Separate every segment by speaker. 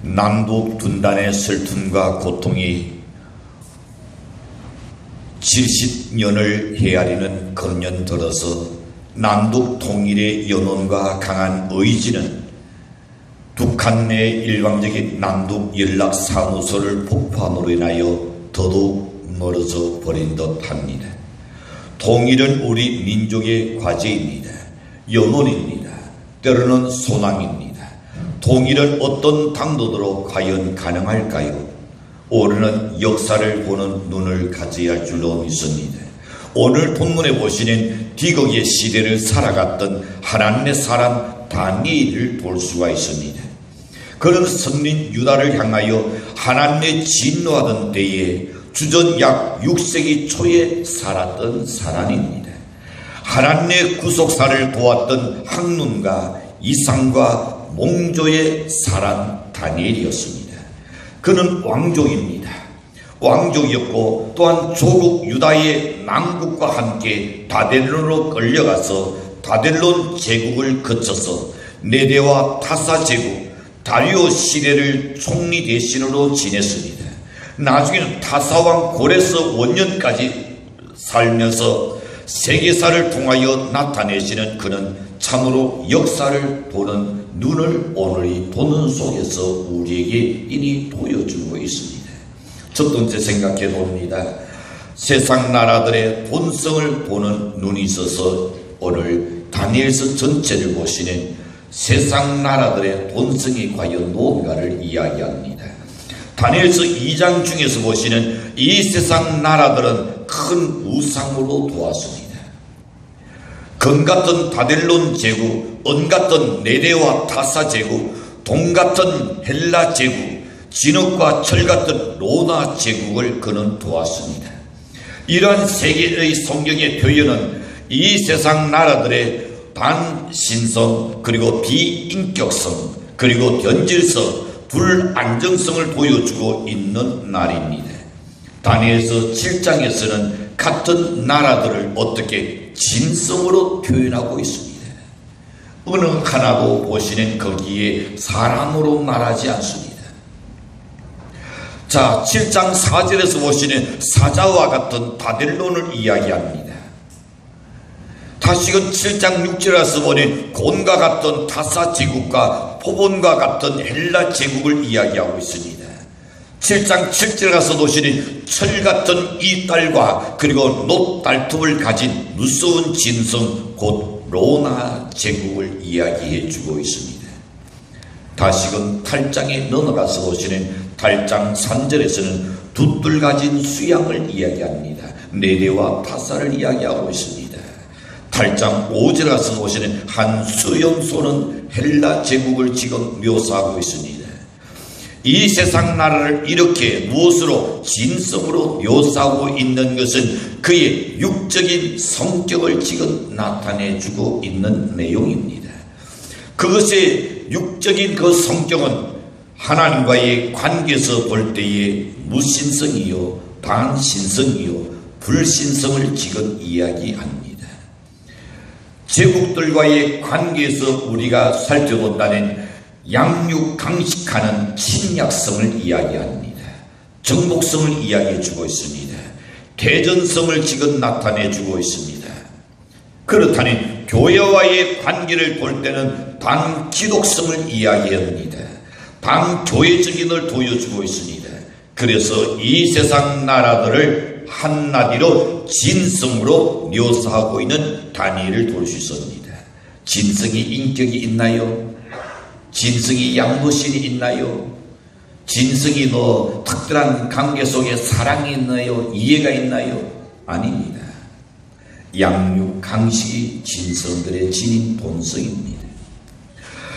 Speaker 1: 남북 분단의 슬픔과 고통이 70년을 헤아리는 근년 들어서 남북 통일의 연원과 강한 의지는 북한 내 일방적인 남북 연락 사무소를 폭파함으로 인하여 더더욱 멀어져 버린 듯 합니다. 통일은 우리 민족의 과제입니다. 연원입니다. 때로는 소망입니다. 통일은 어떤 당도로 과연 가능할까요? 우리는 역사를 보는 눈을 가져야 할 줄로 믿습니다. 오늘 본문에 보시는 뒤거기의 시대를 살아갔던 하나님의 사람 다니엘을 볼 수가 있습니다. 그는 선민 유다를 향하여 하나님의 진노하던 때에 주전 약 6세기 초에 살았던 사람입니다. 하나님의 구속사를 도왔던 학문가 이상과 몽조의 사람 다니엘이었습니다. 그는 왕족입니다. 왕족이었고 또한 조국 유다의 남국과 함께 바벨론으로 끌려가서 바벨론 제국을 거쳐서 네대와 타사 제국 다리오 시대를 총리 대신으로 지냈습니다. 나중에는 타사왕 고레스 원년까지 살면서 세계사를 통하여 나타내시는 그는 참으로 역사를 보는 눈을 오늘이 보는 속에서 우리에게 이니 보여주고 있습니다. 첫 번째 생각해 봅니다. 세상 나라들의 본성을 보는 눈이 있어서 오늘 다니엘서 전체를 보시는 세상 나라들의 본성이 과연 무언가를 이야기합니다. 다니엘서 2장 중에서 보시는 이 세상 나라들은 큰 우상으로 도왔습니다. 금 같은 바벨론 제국, 은 같은 네대와 타사 제국, 동 같은 헬라 제국, 진흙과 철 같은 로나 제국을 그는 도왔습니다. 이러한 세계의 성경의 표현은 이 세상 나라들의 반신성 그리고 비인격성 그리고 변질성 불안정성을 보여주고 있는 날입니다. 다니엘서 7장에서는 같은 나라들을 어떻게 진성으로 표현하고 있습니다. 어느 하나도 보시는 거기에 사람으로 말하지 않습니다. 자, 7장 4절에서 보시는 사자와 같은 바벨론을 이야기합니다. 다시금 7장 6절에서 보니 곤과 같은 타사 제국과 포본과 같은 헬라 제국을 이야기하고 있습니다. 7장 7절에 가서 보시니 철 같은 이 딸과 그리고 놋달톱을 가진 무서운 진성 곧 로나 제국을 이야기해 주고 있습니다. 다시금 8장에 넘어가서 보시는 8장 3절에서는 두 뜰 가진 수양을 이야기합니다. 네대와 타사를 이야기하고 있습니다. 8장 5절에 가서 보시는 한 수염소는 헬라 제국을 지금 묘사하고 있습니다. 이 세상 나라를 이렇게 무엇으로 진성으로 묘사하고 있는 것은 그의 육적인 성격을 지금 나타내주고 있는 내용입니다. 그것의 육적인 그 성격은 하나님과의 관계에서 볼 때에 무신성이요 반신성이요 불신성을 지금 이야기합니다. 제국들과의 관계에서 우리가 살펴본다는 양육 강식하는 침략성을 이야기합니다. 정복성을 이야기해 주고 있습니다. 대전성을 지금 나타내 주고 있습니다. 그렇다니 교회와의 관계를 볼 때는 반기독성을 이야기합니다. 반교회적인 걸 보여주고 있습니다. 그래서 이 세상 나라들을 한마디로 진성으로 묘사하고 있는 다니엘을 볼 수 있습니다. 진성이 인격이 있나요? 진성이 양보심이 있나요? 진성이 특별한 관계 속에 사랑이 있나요? 이해가 있나요? 아닙니다. 양육, 강식이 진성들의 진인 본성입니다.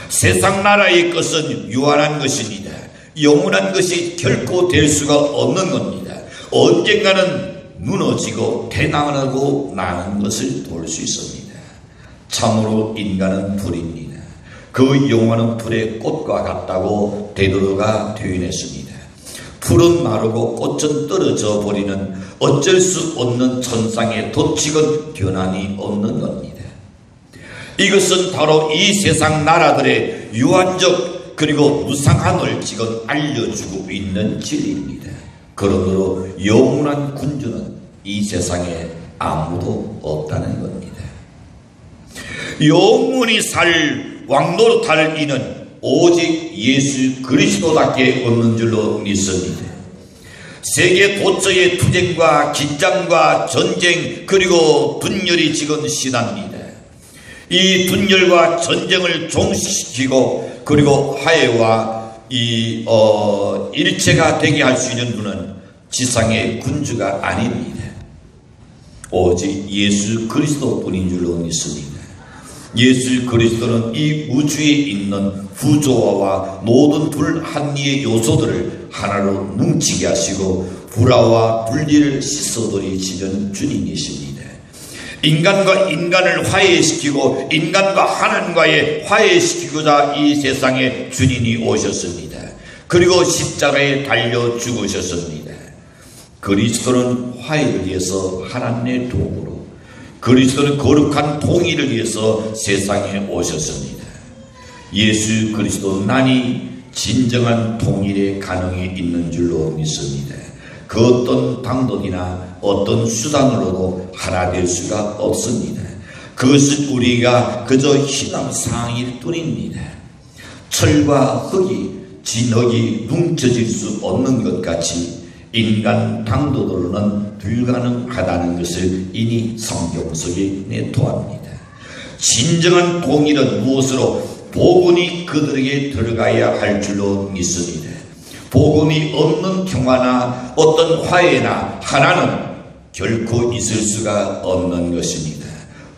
Speaker 1: 세상 나라의 것은 유한한 것입니다. 영원한 것이 결코 될 수가 없는 겁니다. 언젠가는 무너지고 대나무라고 나는 것을 볼 수 있습니다. 참으로 인간은 불입니다. 그 영혼은 불의 꽃과 같다고 베드로가 표현했습니다. 풀은 마르고 꽃은 떨어져 버리는 어쩔 수 없는 천상의 도칙은 변함이 없는 겁니다. 이것은 바로 이 세상 나라들의 유한적 그리고 무상함을 지금 알려주고 있는 진리입니다. 그러므로 영원한 군주는 이 세상에 아무도 없다는 겁니다. 영원히 살 왕노릇할 이는 오직 예수 그리스도밖에 없는 줄로 믿습니다. 세계 도처의 투쟁과 긴장과 전쟁 그리고 분열이 지금 시납니다. 이 분열과 전쟁을 종식시키고 그리고 화해와 일체가 되게 할 수 있는 분은 지상의 군주가 아닙니다. 오직 예수 그리스도뿐인 줄로 믿습니다. 예수 그리스도는 이 우주에 있는 부조화와 모든 불합리의 요소들을 하나로 뭉치게 하시고 불화와 분리를 씻어버리시는 주님이십니다. 인간과 인간을 화해시키고 인간과 하나님과의 화해시키고자 이 세상에 주님이 오셨습니다. 그리고 십자가에 달려 죽으셨습니다. 그리스도는 화해를 위해서 하나님의 도구로, 그리스도는 거룩한 통일을 위해서 세상에 오셨습니다. 예수 그리스도만이 진정한 통일의 가능이 있는 줄로 믿습니다. 그 어떤 방법이나 어떤 수단으로도 하나 될 수가 없습니다. 그것은 우리가 그저 희망사항일 뿐입니다. 철과 흙이 진흙이 뭉쳐질 수 없는 것 같이 인간 방법으로는 불가능하다는 것을 이미 성경 속에 내토합니다. 진정한 통일은 무엇으로? 복음이 그들에게 들어가야 할 줄로 믿습니다. 복음이 없는 평화나 어떤 화해나 하나는 결코 있을 수가 없는 것입니다.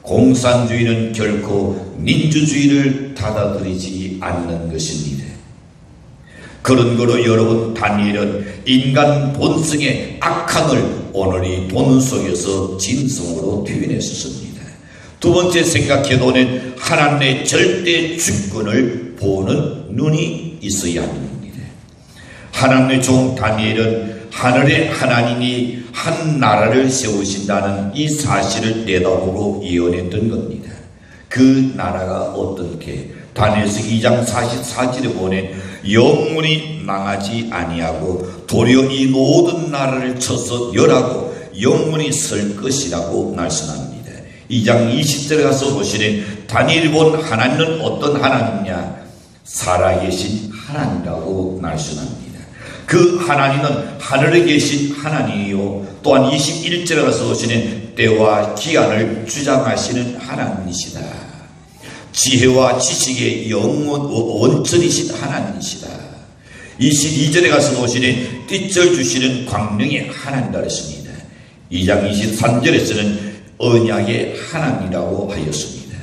Speaker 1: 공산주의는 결코 민주주의를 받아들이지 않는 것입니다. 그런 거로 여러분, 다니엘은 인간 본성의 악함을 오늘 이 본 속에서 진성으로 표현했었습니다. 두 번째 생각해보는 하나님의 절대 주권을 보는 눈이 있어야 합니다. 하나님의 종 다니엘은 하늘의 하나님이 한 나라를 세우신다는 이 사실을 내다보고 예언했던 겁니다. 그 나라가 어떻게? 다니엘서 2장 44절에 보내 영원히 망하지 아니하고 도리어 이 모든 나라를 쳐서 멸하고 영원히 설 것이라고 말씀합니다. 2장 20절에 가서 보시니 다니엘이 본 하나님은 어떤 하나님이냐? 살아계신 하나님이라고 말씀합니다. 그 하나님은 하늘에 계신 하나님이요, 또한 21절에 가서 보시니 때와 기한을 주장하시는 하나님이시다. 지혜와 지식의 원천이신 하나님이시다. 22절에 가서 보시니 띠쩔 주시는 광명의 하나님이라 했습니다. 2장 23절에서는 언약의 하나님이라고 하였습니다.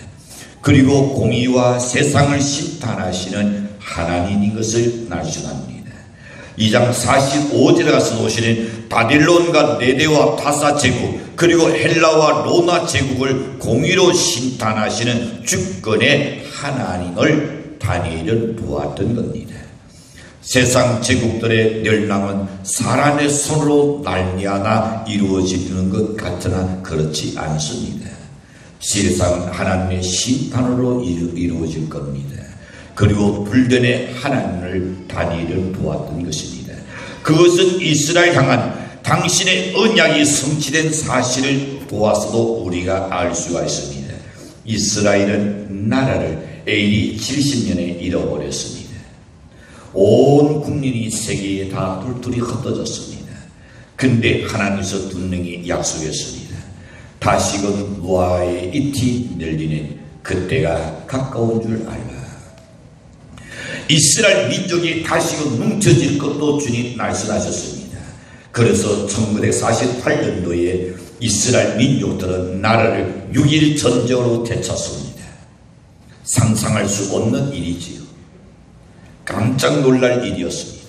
Speaker 1: 그리고 공의와 세상을 심판하시는 하나님인 것을 말씀합니다. 2장 45절에 가서 보시는 바빌론과 네대와 타사 제국 그리고 헬라와 로마 제국을 공의로 심판하시는 주권의 하나님을 다니엘은 보았던 겁니다. 세상 제국들의 멸망은 사람의 손으로 말미암아 이루어지는 것 같으나 그렇지 않습니다. 세상은 하나님의 심판으로 이루어질 겁니다. 그리고 불변의 하나님을 다니엘은 보았던 것입니다. 그것은 이스라엘 향한 당신의 언약이 성취된 사실을 보아서도 우리가 알 수가 있습니다. 이스라엘은 나라를 AD 70년에 잃어버렸습니다. 온 국민이 세계에 다 툴툴이 흩어졌습니다. 근데 하나님께서 분명히 약속했습니다. 다시금 노아의 잇이 ner리는 그때가 가까운 줄 알라. 이스라엘 민족이 다시금 뭉쳐질 것도 주님 말씀하셨습니다. 그래서 1948년도에 이스라엘 민족들은 나라를 6.1 전쟁으로 되찾습니다. 상상할 수 없는 일이지요. 깜짝 놀랄 일이었습니다.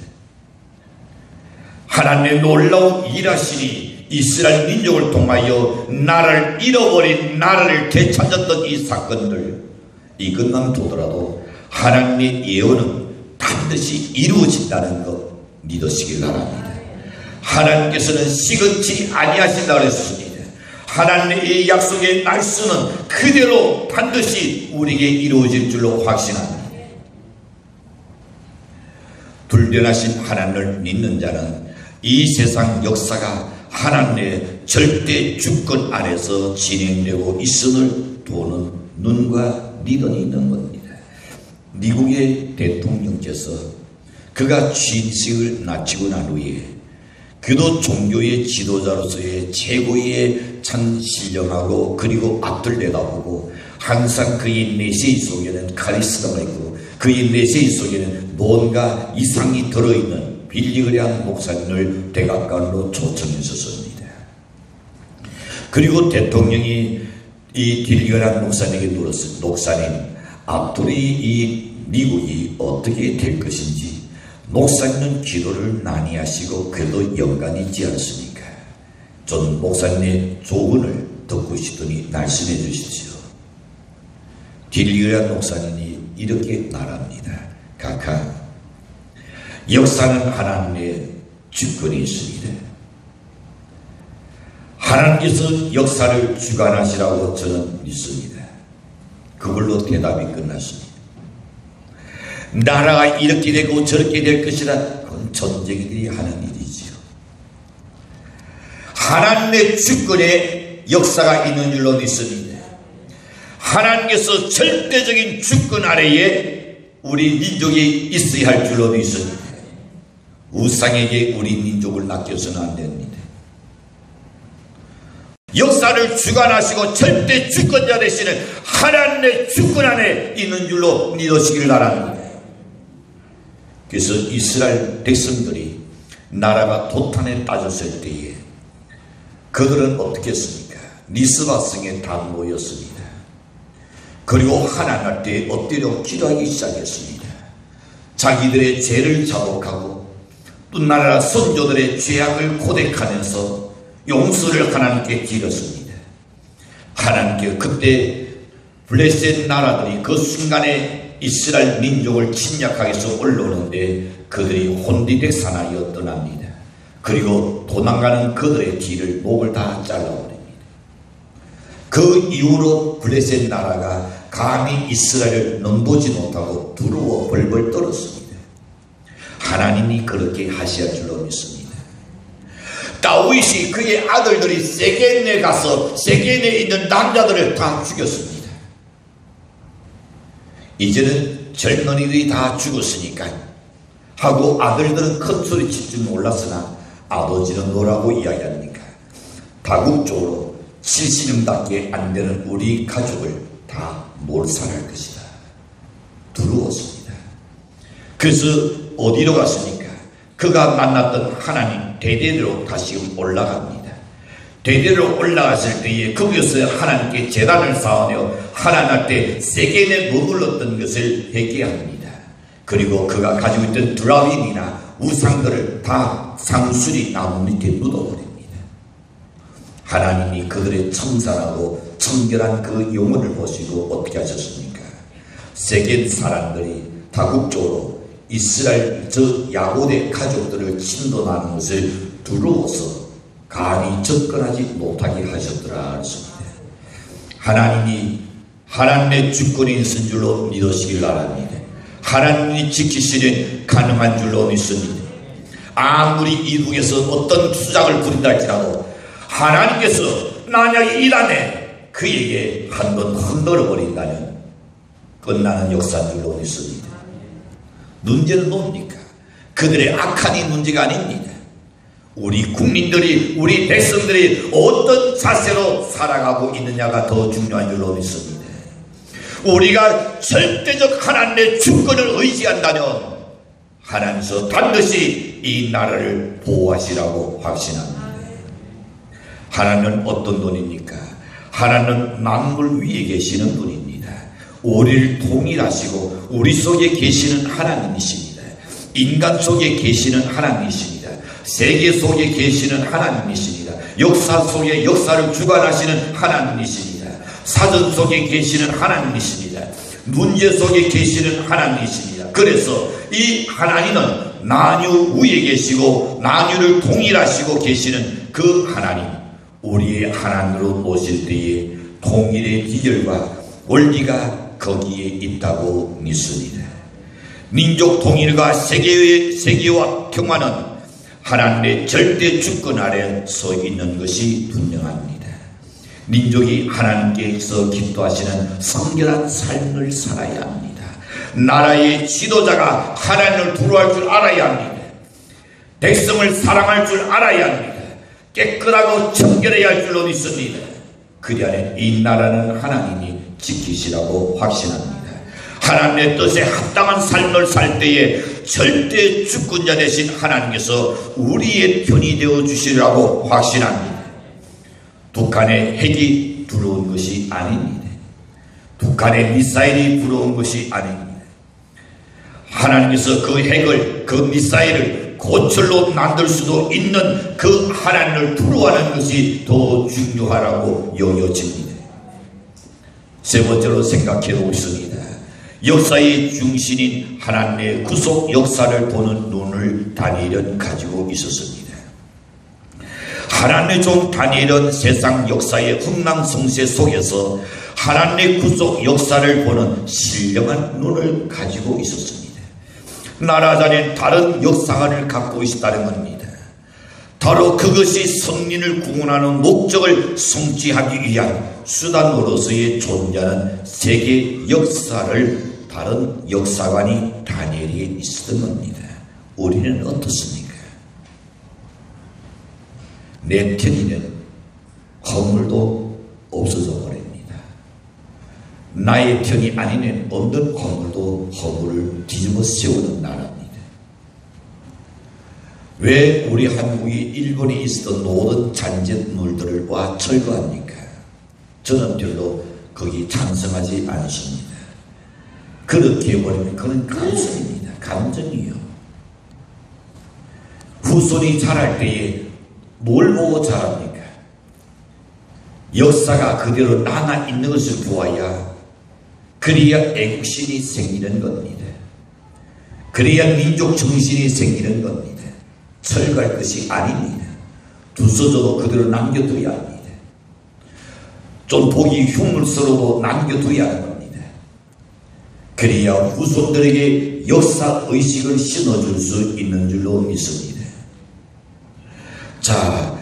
Speaker 1: 하나님의 놀라운 일하시니 이스라엘 민족을 통하여 나라를 잃어버린 나라를 되찾았던 이 사건들, 이것만 보더라도 하나님의 예언은 반드시 이루어진다는 것 믿으시길 바랍니다. 하나님께서는 시건치 아니하신다고 했습니다. 하나님의 약속의 말씀은 그대로 반드시 우리에게 이루어질 줄로 확신합니다. 불변하신 하나님을 믿는 자는 이 세상 역사가 하나님의 절대 주권 안에서 진행되고 있음을 보는 눈과 미련이 있는 겁니다. 미국의 대통령께서 그가 취임식을 마치고 난 후에 그도 종교의 지도자로서의 최고의 찬신령하고 그리고 앞들 내다보고 항상 그의 메시지 속에는 카리스마가 있고 그의 메시지 속에는 뭔가 이상이 들어있는 빌리그레한 목사님을 대각관으로 초청했었습니다. 그리고 대통령이 이 빌리그레한 목사님에게 물었습니다. 목사님, 앞으로 이 미국이 어떻게 될 것인지 목사님은 기도를 많이 하시고 그래도 연관이 있지 않습니까? 저는 목사님의 조언을 듣고 싶으니 말씀해 주십시오. 빌리그레한 목사님이 이렇게 말합니다. 각하, 역사는 하나님의 주권이 있습니다. 하나님께서 역사를 주관하시라고 저는 믿습니다. 그걸로 대답이 끝났습니다. 나라가 이렇게 되고 저렇게 될 것이라 그건 전쟁들이 하는 일이지요. 하나님의 주권에 역사가 있는 줄로 믿습니다. 하나님께서 절대적인 주권 아래에 우리 민족이 있어야 할 줄로 믿습니다. 우상에게 우리 민족을 맡겨서는 안 됩니다. 역사를 주관하시고 절대 주권자 되시는 하나님의 주권 안에 있는 줄로 믿으시길 바랍니다. 그래서 이스라엘 백성들이 나라가 도탄에 빠졌을 때에 그들은 어떻게 했습니까? 미스바 성에 다 모였습니다. 그리고 하나님 앞에 엎드려 기도하기 시작했습니다. 자기들의 죄를 자복하고 또 나라 선조들의 죄악을 고백하면서 용서를 하나님께 기렸습니다. 하나님께 그때 블레셋 나라들이 그 순간에 이스라엘 민족을 침략하기 위해서 올라오는데 그들이 혼디백 사나이어 떠납니다. 그리고 도망가는 그들의 뒤를 목을 다 잘라버립니다. 그 이후로 블레셋 나라가 감히 이스라엘을 넘보지 못하고 두려워 벌벌 떨었습니다. 하나님이 그렇게 하셔야 줄로 믿습니다. 다윗이 그의 아들들이 세겜에 가서 세겜에 있는 남자들을 다 죽였습니다. 이제는 젊은이들이 다 죽었으니까 하고 아들들은 큰 소리 칠 줄 몰랐으나 아버지는 뭐라고 이야기합니까? 다국적으로 70명밖에 안 되는 우리 가족을 다 몰살할 것이다. 두려웠습니다. 그래서 어디로 갔습니까? 그가 만났던 하나님 대대로 다시 올라갑니다. 대대로 올라갔을 때에 거기서 하나님께 제단을 쌓으며 하나님 앞에 세겜에 머물렀던 것을 회개합니다. 그리고 그가 가지고 있던 드라윈이나 우상들을 다 상수리 나무 밑에 묻어버립니다. 하나님이 그들의 청산하고 청결한 그 영혼을 보시고 어떻게 하셨습니까? 세겜 사람들이 다국적으로 이스라엘 저 야곱의 가족들을 침노하는 것을 두려워서 감히 접근하지 못하게 하셨더라 했습니다. 하나님이 하나님의 주권이 있는 줄로 믿으시길 바랍니다. 하나님이 지키시는 가능한 줄로 믿습니다. 아무리 이국에서 어떤 수작을 부린다 할지라도 하나님께서 만약에 이 안에 그에게 한번 흔들어 버린다면 끝나는 역사인 줄로 믿습니다. 문제는 뭡니까? 그들의 악한이 문제가 아닙니다. 우리 국민들이, 우리 백성들이 어떤 자세로 살아가고 있느냐가 더 중요한 줄로 믿습니다. 우리가 절대적 하나님의 주권을 의지한다면 하나님께서 반드시 이 나라를 보호하시라고 확신합니다. 하나님은 어떤 분입니까? 하나님은 만물 위에 계시는 분입니다. 우리를 통일하시고 우리 속에 계시는 하나님이십니다. 인간 속에 계시는 하나님이십니다. 세계 속에 계시는 하나님이십니다. 역사 속에 역사를 주관하시는 하나님이십니다. 사전 속에 계시는 하나님이십니다. 문제 속에 계시는 하나님이십니다. 그래서 이 하나님은 만유 위에 계시고 만유를 통일하시고 계시는 그 하나님, 우리의 하나님으로 모실 때에 통일의 비결과 원리가 거기에 있다고 믿습니다. 민족 통일과 세계와 평화는 하나님의 절대 주권 아래 서 있는 것이 분명합니다. 민족이 하나님께서 기도하시는 성결한 삶을 살아야 합니다. 나라의 지도자가 하나님을 두려워할 줄 알아야 합니다. 백성을 사랑할 줄 알아야 합니다. 깨끗하고 청결해야 할 줄로 믿습니다. 그리 안에 이 나라는 하나님이 지키시라고 확신합니다. 하나님의 뜻에 합당한 삶을 살 때에 절대 주권자 되신 하나님께서 우리의 편이 되어 주시라고 확신합니다. 북한의 핵이 두려운 것이 아닙니다. 북한의 미사일이 두려운 것이 아닙니다. 하나님께서 그 핵을, 그 미사일을 고철로 만들 수도 있는 그 하나님을 두려워하는 것이 더 중요하다고 여겨집니다. 세 번째로 생각해 보겠습니다. 역사의 중심인 하나님의 구속 역사를 보는 눈을 다니엘은 가지고 있었습니다. 하나님의 종 다니엘은 세상 역사의 흥망성쇠 속에서 하나님의 구속 역사를 보는 신령한 눈을 가지고 있었습니다. 나라자는 다른 역사관을 갖고 있다는 겁니다. 바로 그것이 성린을 구원하는 목적을 성취하기 위한 수단으로서의 존재하는 세계 역사를 다른 역사관이 다니엘에 있었던 겁니다. 우리는 어떻습니까? 내 편에는 허물도 없어져 버립니다. 나의 편이 아닌 없는 허물도 허물을 뒤집어 세우는 나라입니다. 왜 우리 한국이 일본에 있었던 모든 잔재물들과 철거합니까? 저는 별로 거기 찬성하지 않습니다. 그렇게 해버리면 그건 감성입니다. 감정이요. 후손이 자랄 때에 뭘 보고 자랍니까? 역사가 그대로 남아있는 것을 보아야 그래야 애국심이 생기는 겁니다. 그래야 민족 정신이 생기는 겁니다. 철거할 것이 아닙니다. 부서져도 그대로 남겨둬야 합니다. 좀 보기 흉물스러워도 남겨둬야 하는 겁니다. 그래야 후손들에게 역사의식을 심어줄 수 있는 줄로 믿습니다. 자,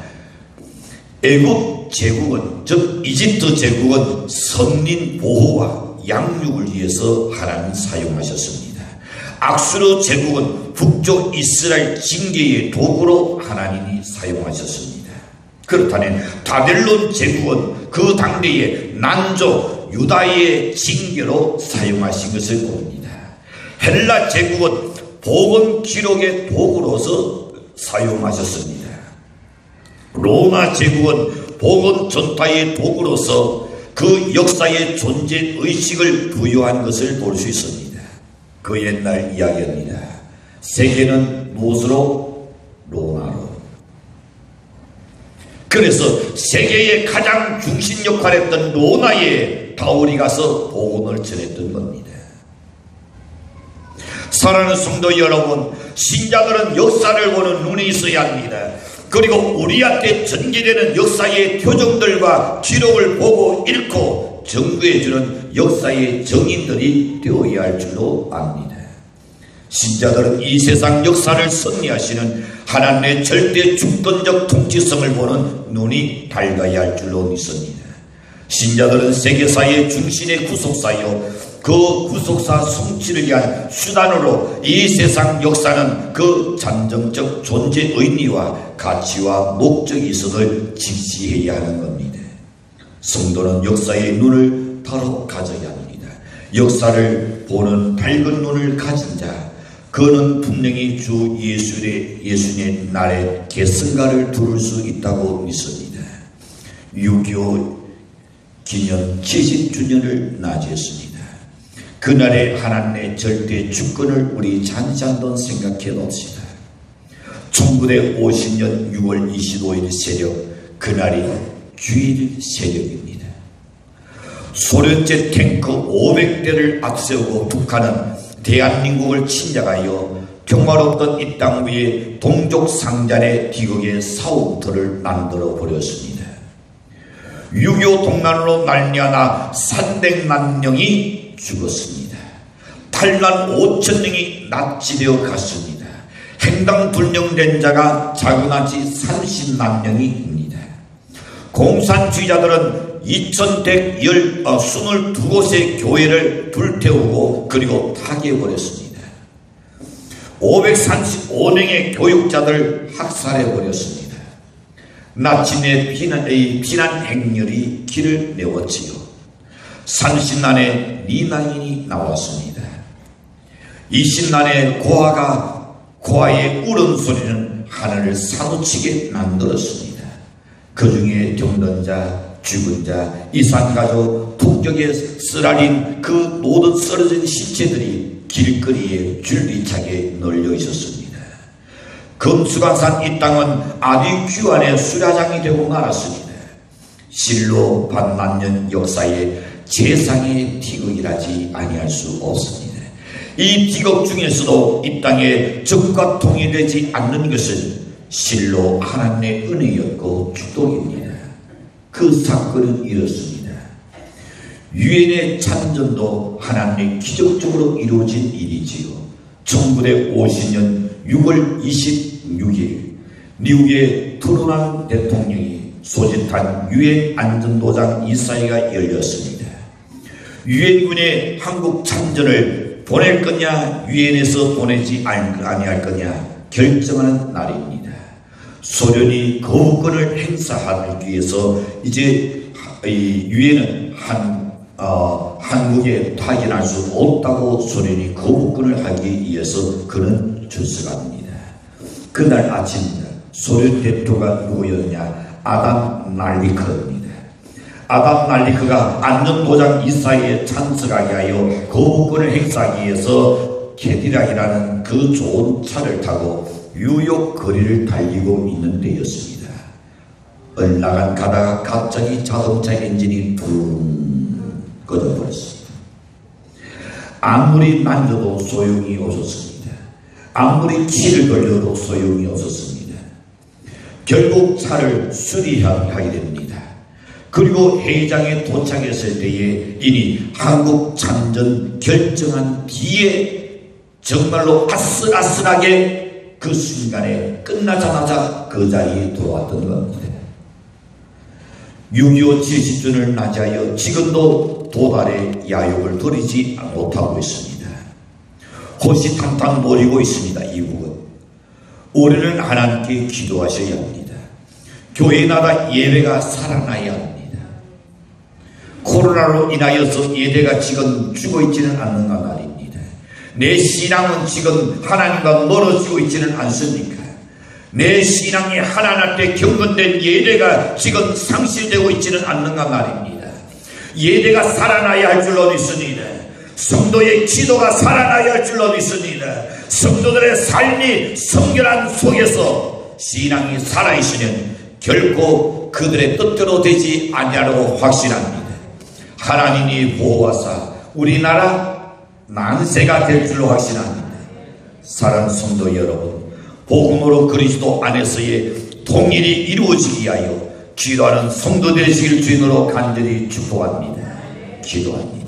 Speaker 1: 애국 제국은, 즉 이집트 제국은 선민 보호와 양육을 위해서 하나님 사용하셨습니다. 악수르 제국은 북쪽 이스라엘 징계의 도구로 하나님이 사용하셨습니다. 그렇다면 바벨론 제국은 그 당대의 난조 유다의 징계로 사용하신 것을 봅니다. 헬라 제국은 복음 기록의 도구로서 사용하셨습니다. 로마 제국은 복음 전파의 도구로서 그 역사의 존재 의식을 부여한 것을 볼 수 있습니다. 그 옛날 이야기입니다. 세계는 무엇으로? 로마로. 그래서 세계의 가장 중심 역할을 했던 로마에 바울이 가서 복음을 전했던 겁니다. 사랑하는 성도 여러분, 신자들은 역사를 보는 눈이 있어야 합니다. 그리고 우리한테 전개되는 역사의 표정들과 기록을 보고 읽고 정부해주는 역사의 정인들이 되어야 할 줄로 압니다. 신자들은 이 세상 역사를 섭리하시는 하나님의 절대 주권적 통치성을 보는 눈이 밝아야 할 줄로 믿습니다. 신자들은 세계사의 중심의 구속사요, 그 구속사 성취를 위한 수단으로 이 세상 역사는 그 잠정적 존재 의미와 가치와 목적이 있음을 직시해야 하는 겁니다. 성도는 역사의 눈을 바로 가져야 합니다. 역사를 보는 밝은 눈을 가진 자, 그는 분명히 주 예수의 날에 계승가를 두를 수 있다고 믿습니다. 6.25 기념 70주년을 맞이했습니다. 그날의 하나님의 절대 주권을 우리 잠시 한번 생각해 봅시다. 1950년 6월 25일 새벽, 그날이 주일 새벽입니다. 소련제 탱크 500대를 앞세우고 북한은 대한민국을 침략하여 평화롭던 이 땅 위에 동족 상잔의 비극의 사후부터를 만들어 버렸습니다. 6.25 동란으로 말미암아 300만 명이 죽었습니다. 8만 5천 명이 영이 납치되어 갔습니다. 행당 불명된 자가 자그마치 30만명입니다. 공산주의자들은 2122곳의 교회를 불태우고 그리고 타개해버렸습니다. 535명의 교육자들 학살해버렸습니다. 나침의 비난 행렬이 길을 메웠지요. 30난의 니나인이 나왔습니다. 20난의 고아의 울음소리는 하늘을 사무치게 만들었습니다. 그 중에 병든 자, 죽은 자, 이산가족, 북경에 쓰라린 그 모든 쓰러진 시체들이 길거리에 줄기차게 널려 있었습니다. 금수강산 이 땅은 아주 귀환의 수라장이 되고 말았습니다. 실로 반만년 역사에 재상의 비극이라지 아니할 수 없습니다. 이 비극 중에서도 이 땅에 적과 통일되지 않는 것은 실로 하나님의 은혜였고 축복입니다. 그 사건은 이렇습니다. 유엔의 참전도 하나님의 기적적으로 이루어진 일이지요. 1950년 6월 26일 미국의 트루먼 대통령이 소집한 유엔 안전보장 이사회가 열렸습니다. 유엔군의 한국 참전을 보낼 거냐 유엔에서 보내지 아니할 거냐 결정하는 날입니다. 소련이 거부권을 행사하기 위해서 이제 유엔은 한국에 타결할 수 없다고 소련이 거부권을 하기 위해서 그는 출석합니다. 그날 아침 소련 대표가 누구였냐? 아담 날리크입니다. 아담 날리크가 안전보장 이사회에 참석하게 하여 거부권을 행사하기 위해서 캐디락이라는 그 좋은 차를 타고 뉴욕 거리를 달리고 있는 데였습니다. 얼나간 가다가 갑자기 자동차 엔진이 붕 꺼져버렸습니다. 아무리 만져도 소용이 없었습니다. 아무리 키를 돌려도 소용이 없었습니다. 결국 차를 수리하게 됩니다. 그리고 회의장에 도착했을 때에 이미 한국 참전 결정한 뒤에 정말로 아슬아슬하게 그 순간에 끝나자마자 그 자리에 돌아왔던 겁니다. 6.25 70주년을 맞이하여 지금도 도달의 야욕을 버리지 못하고 있습니다. 호시탐탐 노리고 있습니다. 이국은 올해는 하나님께 기도하셔야 합니다. 교회마다 예배가 살아나야 합니다. 코로나로 인하여서 예배가 지금 죽어있지는 않는가 말입니다. 내 신앙은 지금 하나님과 멀어지고 있지는 않습니까? 내 신앙이 하나님 앞에 경건된 예배가 지금 상실되고 있지는 않는가 말입니다. 예배가 살아나야 할 줄로 믿습니다. 성도의 기도가 살아나야 할 줄로 믿습니다. 성도들의 삶이 성결한 속에서 신앙이 살아있으면 결코 그들의 뜻대로 되지 아니하라고 확신합니다. 하나님이 보호하사 우리나라 만세가 될 줄로 확신합니다. 사랑하는 성도 여러분, 복음으로 그리스도 안에서의 통일이 이루어지기 위하여 기도하는 성도 되시길 주인으로 간절히 축복합니다. 기도합니다.